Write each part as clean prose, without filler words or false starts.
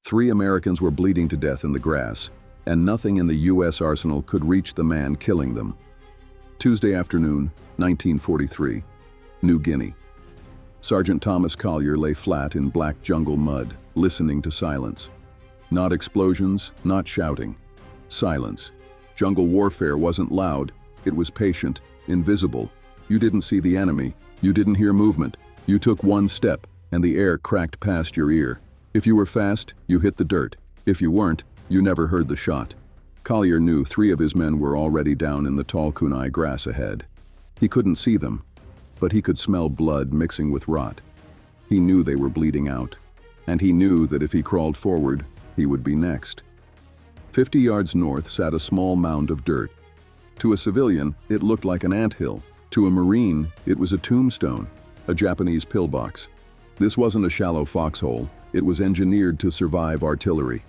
3 Americans were bleeding to death in the grass, and nothing in the U.S. arsenal could reach the man killing them. Tuesday afternoon, 1943, New Guinea. Sergeant Thomas Collier lay flat in black jungle mud, listening to silence. Not explosions, not shouting. Silence. Jungle warfare wasn't loud, it was patient, invisible. You didn't see the enemy, you didn't hear movement. You took one step, and the air cracked past your ear. If you were fast, you hit the dirt. If you weren't, you never heard the shot. Collier knew 3 of his men were already down in the tall kunai grass ahead. He couldn't see them, but he could smell blood mixing with rot. He knew they were bleeding out, and he knew that if he crawled forward, he would be next. 50 yards north sat a small mound of dirt. To a civilian, it looked like an anthill. To a Marine, it was a tombstone, a Japanese pillbox. This wasn't a shallow foxhole, it was engineered to survive artillery.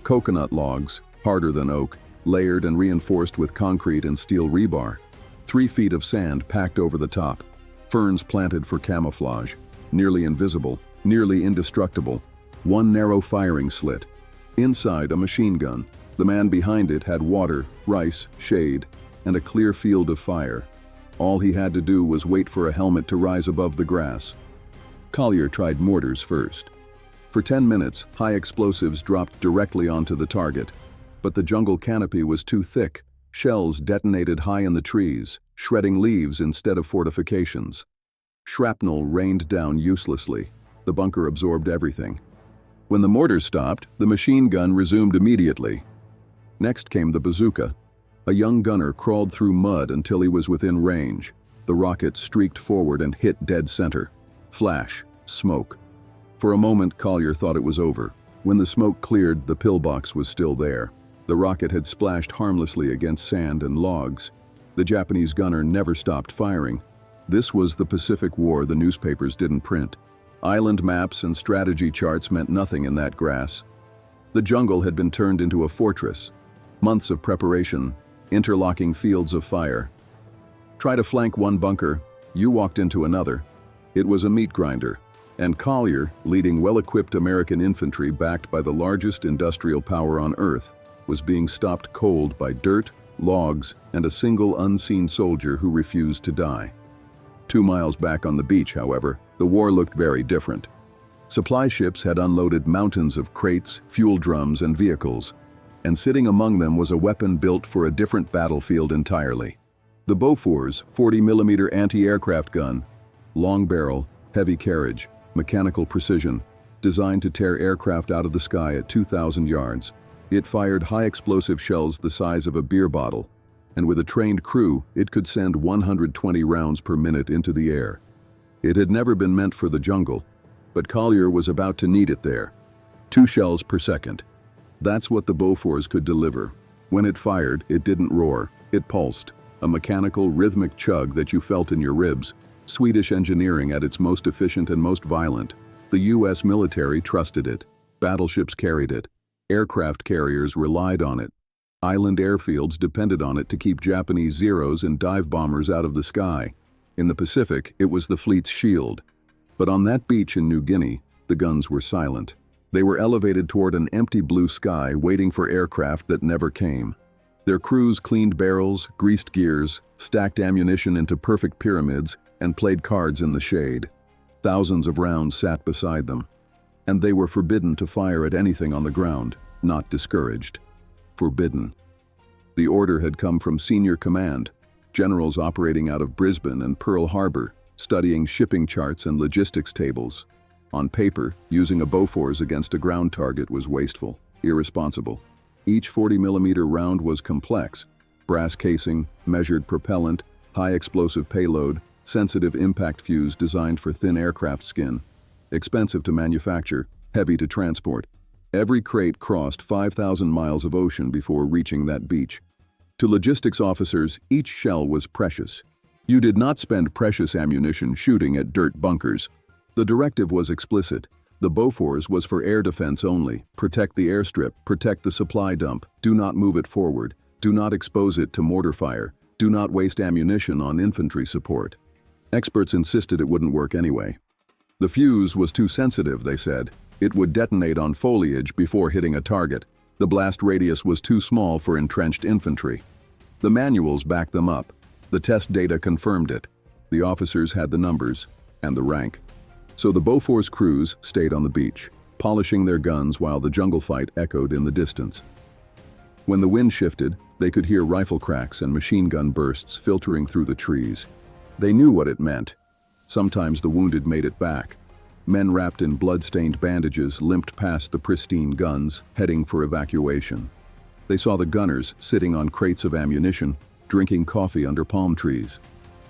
Coconut logs, harder than oak, layered and reinforced with concrete and steel rebar. 3 feet of sand packed over the top. Ferns planted for camouflage. Nearly invisible, nearly indestructible. 1 narrow firing slit. Inside, a machine gun. The man behind it had water, rice, shade, and a clear field of fire. All he had to do was wait for a helmet to rise above the grass. Collier tried mortars first. For 10 minutes, high explosives dropped directly onto the target. But the jungle canopy was too thick. Shells detonated high in the trees, shredding leaves instead of fortifications. Shrapnel rained down uselessly. The bunker absorbed everything. When the mortars stopped, the machine gun resumed immediately. Next came the bazooka. A young gunner crawled through mud until he was within range. The rocket streaked forward and hit dead center. Flash, smoke. For a moment, Collier thought it was over. When the smoke cleared, the pillbox was still there. The rocket had splashed harmlessly against sand and logs. The Japanese gunner never stopped firing. This was the Pacific War the newspapers didn't print. Island maps and strategy charts meant nothing in that grass. The jungle had been turned into a fortress. Months of preparation, interlocking fields of fire. Try to flank one bunker, you walked into another. It was a meat grinder, and Collier, leading well-equipped American infantry backed by the largest industrial power on Earth, was being stopped cold by dirt, logs, and a single unseen soldier who refused to die. 2 miles back on the beach, however, the war looked very different. Supply ships had unloaded mountains of crates, fuel drums, and vehicles, and sitting among them was a weapon built for a different battlefield entirely. The Bofors 40mm anti-aircraft gun, long barrel, heavy carriage, mechanical precision, designed to tear aircraft out of the sky at 2,000 yards. It fired high explosive shells the size of a beer bottle, and with a trained crew, it could send 120 rounds per minute into the air. It had never been meant for the jungle, but Collier was about to need it there. 2 shells per second. That's what the Bofors could deliver. When it fired, it didn't roar, it pulsed, a mechanical, rhythmic chug that you felt in your ribs. Swedish engineering at its most efficient and most violent. The U.S. military trusted it. Battleships carried it. Aircraft carriers relied on it. Island airfields depended on it to keep Japanese Zeros and dive bombers out of the sky. In the Pacific, it was the fleet's shield. But on that beach in New Guinea, the guns were silent. They were elevated toward an empty blue sky, waiting for aircraft that never came. Their crews cleaned barrels, greased gears, stacked ammunition into perfect pyramids, and played cards in the shade. Thousands of rounds sat beside them. And they were forbidden to fire at anything on the ground, not discouraged. Forbidden. The order had come from senior command, generals operating out of Brisbane and Pearl Harbor, studying shipping charts and logistics tables. On paper, using a Bofors against a ground target was wasteful, irresponsible. Each 40mm round was complex. Brass casing, measured propellant, high explosive payload, sensitive impact fuse designed for thin aircraft skin. Expensive to manufacture, heavy to transport. Every crate crossed 5,000 miles of ocean before reaching that beach. To logistics officers, each shell was precious. You did not spend precious ammunition shooting at dirt bunkers. The directive was explicit. The Bofors was for air defense only. Protect the airstrip, protect the supply dump. Do not move it forward. Do not expose it to mortar fire. Do not waste ammunition on infantry support. Experts insisted it wouldn't work anyway. The fuse was too sensitive, they said. It would detonate on foliage before hitting a target. The blast radius was too small for entrenched infantry. The manuals backed them up. The test data confirmed it. The officers had the numbers and the rank. So the Bofors crews stayed on the beach, polishing their guns while the jungle fight echoed in the distance. When the wind shifted, they could hear rifle cracks and machine gun bursts filtering through the trees. They knew what it meant. Sometimes the wounded made it back. Men wrapped in blood-stained bandages limped past the pristine guns, heading for evacuation. They saw the gunners sitting on crates of ammunition, drinking coffee under palm trees.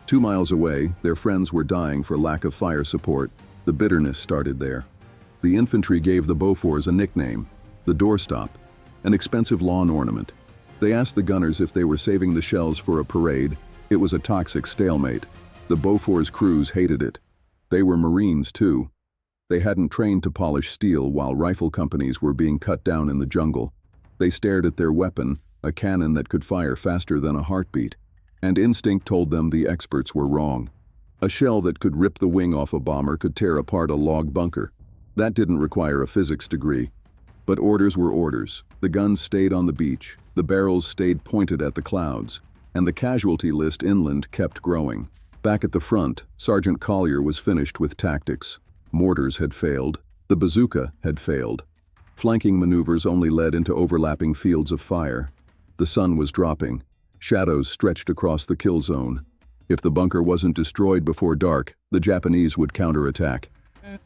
2 miles away, their friends were dying for lack of fire support. The bitterness started there. The infantry gave the Bofors a nickname, the doorstop, an expensive lawn ornament. They asked the gunners if they were saving the shells for a parade. It was a toxic stalemate. The Bofors crews hated it. They were Marines too. They hadn't trained to polish steel while rifle companies were being cut down in the jungle. They stared at their weapon, a cannon that could fire faster than a heartbeat. And instinct told them the experts were wrong. A shell that could rip the wing off a bomber could tear apart a log bunker. That didn't require a physics degree. But orders were orders. The guns stayed on the beach, the barrels stayed pointed at the clouds, and the casualty list inland kept growing. Back at the front, Sergeant Collier was finished with tactics. Mortars had failed. The bazooka had failed. Flanking maneuvers only led into overlapping fields of fire. The sun was dropping. Shadows stretched across the kill zone. If the bunker wasn't destroyed before dark, the Japanese would counterattack.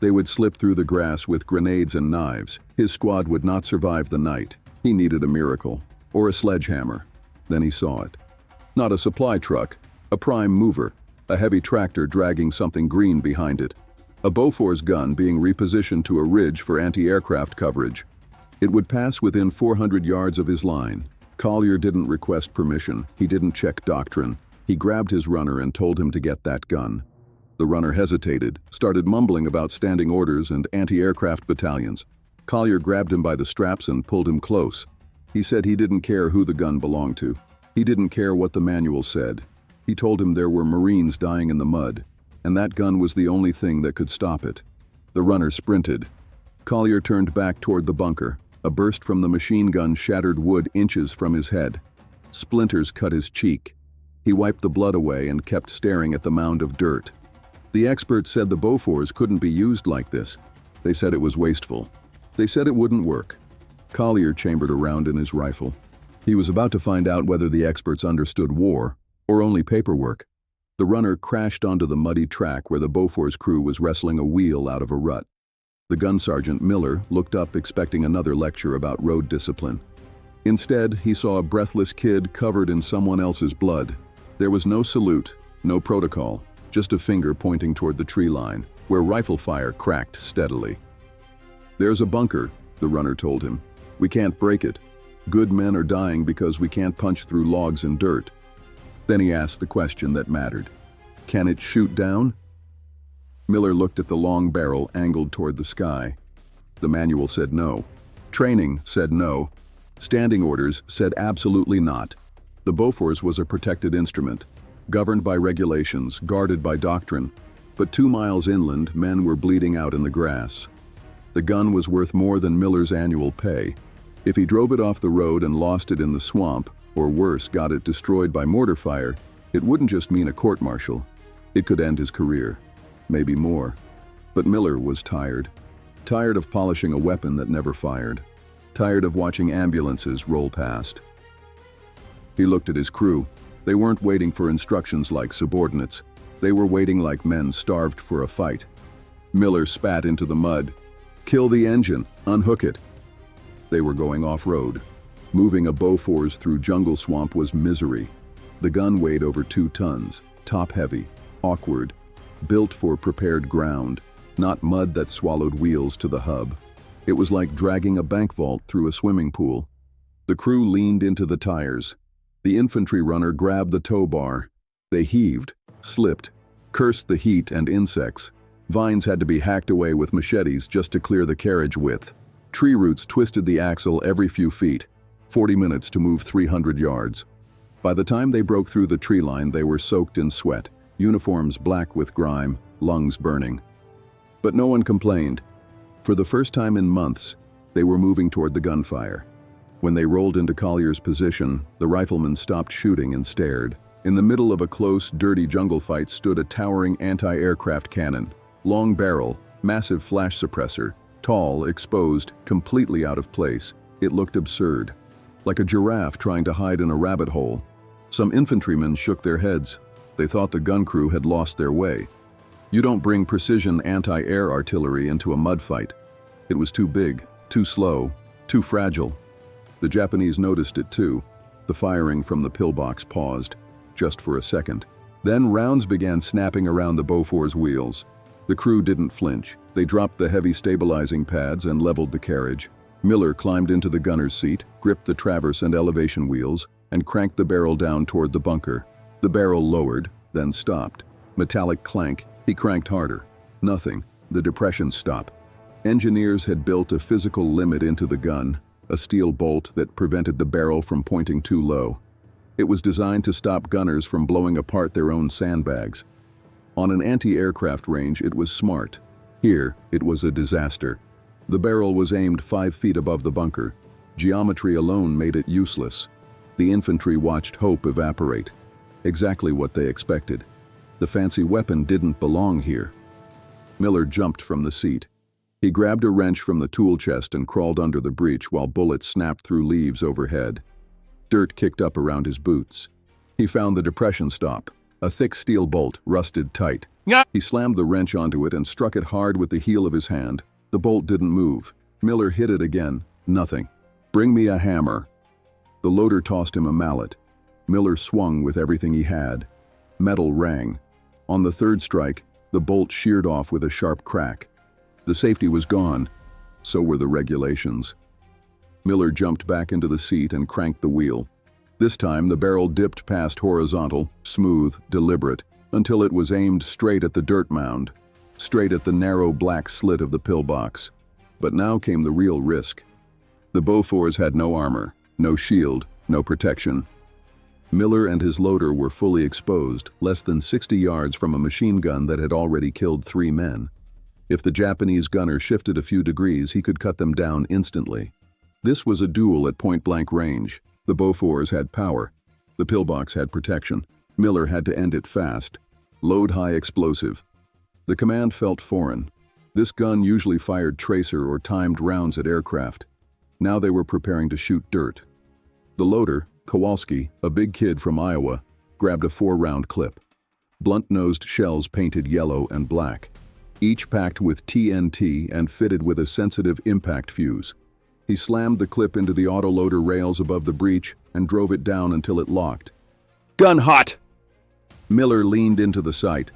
They would slip through the grass with grenades and knives. His squad would not survive the night. He needed a miracle, or a sledgehammer. Then he saw it. Not a supply truck, a prime mover, a heavy tractor dragging something green behind it. A Bofors gun being repositioned to a ridge for anti-aircraft coverage. It would pass within 400 yards of his line. Collier didn't request permission. He didn't check doctrine. He grabbed his runner and told him to get that gun. The runner hesitated, started mumbling about standing orders and anti-aircraft battalions. Collier grabbed him by the straps and pulled him close. He said he didn't care who the gun belonged to. He didn't care what the manual said. He told him there were Marines dying in the mud, and that gun was the only thing that could stop it. The runner sprinted. Collier turned back toward the bunker. A burst from the machine gun shattered wood inches from his head. Splinters cut his cheek. He wiped the blood away and kept staring at the mound of dirt. The experts said the Bofors couldn't be used like this. They said it was wasteful. They said it wouldn't work. Collier chambered around in his rifle. He was about to find out whether the experts understood war or only paperwork. The runner crashed onto the muddy track where the Bofors crew was wrestling a wheel out of a rut. The gun sergeant, Miller, looked up expecting another lecture about road discipline. Instead, he saw a breathless kid covered in someone else's blood. There was no salute, no protocol, just a finger pointing toward the tree line, where rifle fire cracked steadily. "There's a bunker," the runner told him. "We can't break it. Good men are dying because we can't punch through logs and dirt." Then he asked the question that mattered. "Can it shoot down?" Miller looked at the long barrel angled toward the sky. The manual said no. Training said no. Standing orders said absolutely not. The Bofors was a protected instrument, governed by regulations, guarded by doctrine. But 2 miles inland, men were bleeding out in the grass. The gun was worth more than Miller's annual pay. If he drove it off the road and lost it in the swamp, or worse, got it destroyed by mortar fire, it wouldn't just mean a court-martial. It could end his career. Maybe more. But Miller was tired. Tired of polishing a weapon that never fired. Tired of watching ambulances roll past. He looked at his crew. They weren't waiting for instructions like subordinates. They were waiting like men starved for a fight. Miller spat into the mud. "Kill the engine. Unhook it." They were going off-road. Moving a Bofors through jungle swamp was misery. The gun weighed over 2 tons, top-heavy, awkward, built for prepared ground, not mud that swallowed wheels to the hub. It was like dragging a bank vault through a swimming pool. The crew leaned into the tires. The infantry runner grabbed the tow bar. They heaved, slipped, cursed the heat and insects. Vines had to be hacked away with machetes just to clear the carriage width. Tree roots twisted the axle every few feet. 40 minutes to move 300 yards. By the time they broke through the tree line, they were soaked in sweat, uniforms black with grime, lungs burning. But no one complained. For the first time in months, they were moving toward the gunfire. When they rolled into Collier's position, the riflemen stopped shooting and stared. In the middle of a close, dirty jungle fight stood a towering anti-aircraft cannon. Long barrel, massive flash suppressor, tall, exposed, completely out of place. It looked absurd, like a giraffe trying to hide in a rabbit hole. Some infantrymen shook their heads. They thought the gun crew had lost their way. You don't bring precision anti-air artillery into a mud fight. It was too big, too slow, too fragile. The Japanese noticed it too. The firing from the pillbox paused, just for a second. Then rounds began snapping around the Bofors wheels. The crew didn't flinch. They dropped the heavy stabilizing pads and leveled the carriage. Miller climbed into the gunner's seat, gripped the traverse and elevation wheels, and cranked the barrel down toward the bunker. The barrel lowered, then stopped. Metallic clank. He cranked harder. Nothing. The depression stopped. Engineers had built a physical limit into the gun, a steel bolt that prevented the barrel from pointing too low. It was designed to stop gunners from blowing apart their own sandbags. On an anti-aircraft range, it was smart. Here, it was a disaster. The barrel was aimed 5 feet above the bunker. Geometry alone made it useless. The infantry watched hope evaporate. Exactly what they expected. The fancy weapon didn't belong here. Miller jumped from the seat. He grabbed a wrench from the tool chest and crawled under the breech while bullets snapped through leaves overhead. Dirt kicked up around his boots. He found the depression stop, a thick steel bolt, rusted tight. He slammed the wrench onto it and struck it hard with the heel of his hand. The bolt didn't move. Miller hit it again. Nothing. "Bring me a hammer." The loader tossed him a mallet. Miller swung with everything he had. Metal rang. On the third strike, the bolt sheared off with a sharp crack. The safety was gone. So were the regulations. Miller jumped back into the seat and cranked the wheel. This time, the barrel dipped past horizontal, smooth, deliberate, until it was aimed straight at the dirt mound, straight at the narrow black slit of the pillbox. But now came the real risk. The Bofors had no armor, no shield, no protection. Miller and his loader were fully exposed, less than 60 yards from a machine gun that had already killed 3 men. If the Japanese gunner shifted a few degrees, he could cut them down instantly. This was a duel at point-blank range. The Bofors had power. The pillbox had protection. Miller had to end it fast. Load high explosive. The command felt foreign. This gun usually fired tracer or timed rounds at aircraft. Now they were preparing to shoot dirt. The loader, Kowalski, a big kid from Iowa, grabbed a 4-round clip. Blunt-nosed shells painted yellow and black, each packed with TNT and fitted with a sensitive impact fuse. He slammed the clip into the autoloader rails above the breech and drove it down until it locked. "Gun hot!" Miller leaned into the sight.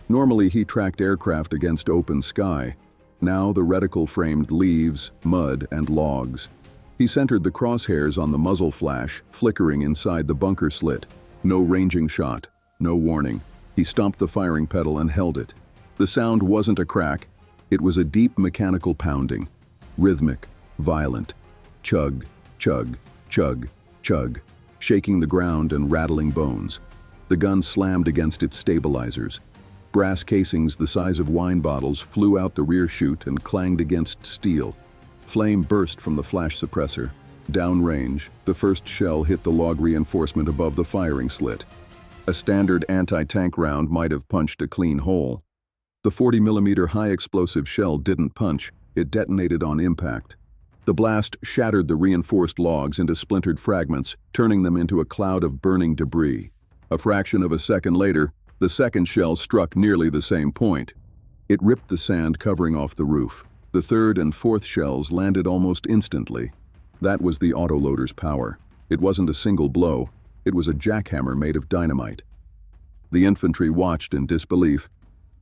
Normally he tracked aircraft against open sky. Now the reticle framed leaves, mud, and logs. He centered the crosshairs on the muzzle flash, flickering inside the bunker slit. No ranging shot, no warning. He stomped the firing pedal and held it. The sound wasn't a crack. It was a deep mechanical pounding. Rhythmic, violent. Chug, chug, chug, chug, shaking the ground and rattling bones. The gun slammed against its stabilizers. Brass casings the size of wine bottles flew out the rear chute and clanged against steel. Flame burst from the flash suppressor. Downrange, the first shell hit the log reinforcement above the firing slit. A standard anti-tank round might have punched a clean hole. The 40mm high-explosive shell didn't punch, it detonated on impact. The blast shattered the reinforced logs into splintered fragments, turning them into a cloud of burning debris. A fraction of a second later, the second shell struck nearly the same point. It ripped the sand covering off the roof. The third and fourth shells landed almost instantly. That was the autoloader's power. It wasn't a single blow. It was a jackhammer made of dynamite. The infantry watched in disbelief.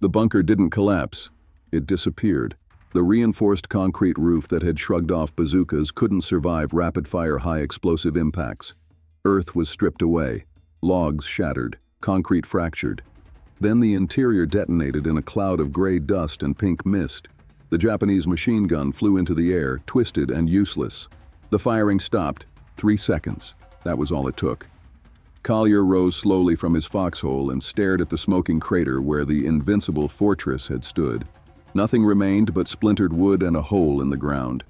The bunker didn't collapse. It disappeared. The reinforced concrete roof that had shrugged off bazookas couldn't survive rapid-fire high-explosive impacts. Earth was stripped away. Logs shattered. Concrete fractured. Then the interior detonated in a cloud of gray dust and pink mist. The Japanese machine gun flew into the air, twisted and useless. The firing stopped. 3 seconds. That was all it took. Collier rose slowly from his foxhole and stared at the smoking crater where the invincible fortress had stood. Nothing remained but splintered wood and a hole in the ground.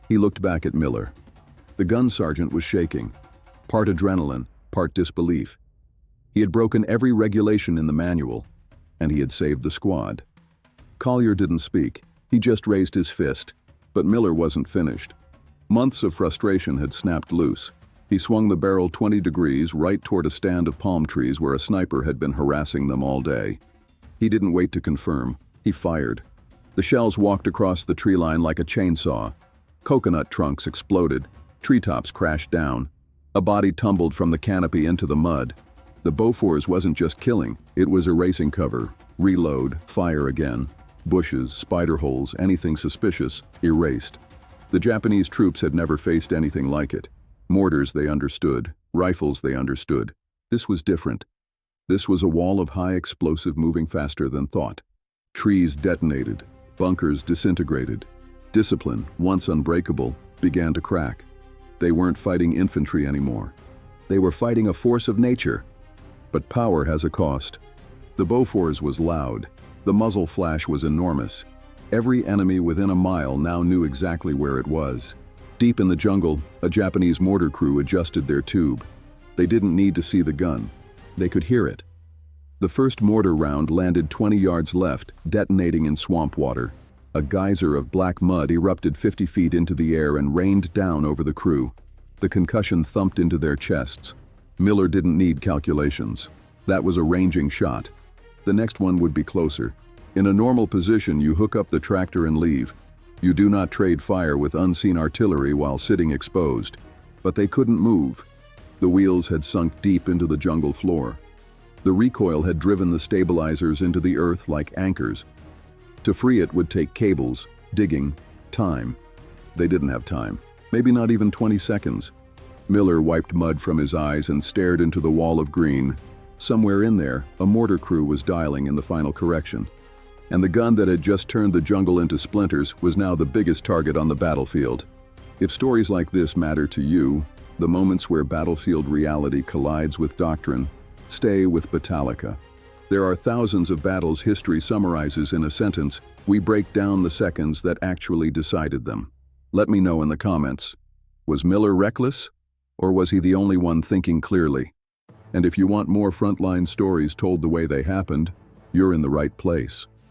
He looked back at Miller. The gun sergeant was shaking, part adrenaline, part disbelief. He had broken every regulation in the manual, and he had saved the squad. Collier didn't speak. He just raised his fist. But Miller wasn't finished. Months of frustration had snapped loose. He swung the barrel 20 degrees right toward a stand of palm trees where a sniper had been harassing them all day. He didn't wait to confirm. He fired. The shells walked across the tree line like a chainsaw. Coconut trunks exploded. Treetops crashed down. A body tumbled from the canopy into the mud. The Bofors wasn't just killing, it was erasing cover. Reload, fire again. Bushes, spider holes, anything suspicious, erased. The Japanese troops had never faced anything like it. Mortars they understood, rifles they understood. This was different. This was a wall of high explosive moving faster than thought. Trees detonated, bunkers disintegrated. Discipline, once unbreakable, began to crack. They weren't fighting infantry anymore. They were fighting a force of nature. But power has a cost. The Bofors was loud. The muzzle flash was enormous. Every enemy within a mile now knew exactly where it was. Deep in the jungle, a Japanese mortar crew adjusted their tube. They didn't need to see the gun. They could hear it. The first mortar round landed 20 yards left, detonating in swamp water. A geyser of black mud erupted 50 feet into the air and rained down over the crew. The concussion thumped into their chests. Miller didn't need calculations. That was a ranging shot. The next one would be closer. In a normal position, you hook up the tractor and leave. You do not trade fire with unseen artillery while sitting exposed. But they couldn't move. The wheels had sunk deep into the jungle floor. The recoil had driven the stabilizers into the earth like anchors. To free it would take cables, digging, time. They didn't have time. Maybe not even 20 seconds. Miller wiped mud from his eyes and stared into the wall of green. Somewhere in there, a mortar crew was dialing in the final correction. And the gun that had just turned the jungle into splinters was now the biggest target on the battlefield. If stories like this matter to you, the moments where battlefield reality collides with doctrine, stay with Battalica. There are thousands of battles history summarizes in a sentence. We break down the seconds that actually decided them. Let me know in the comments. Was Miller reckless? Or was he the only one thinking clearly? And if you want more frontline stories told the way they happened, you're in the right place.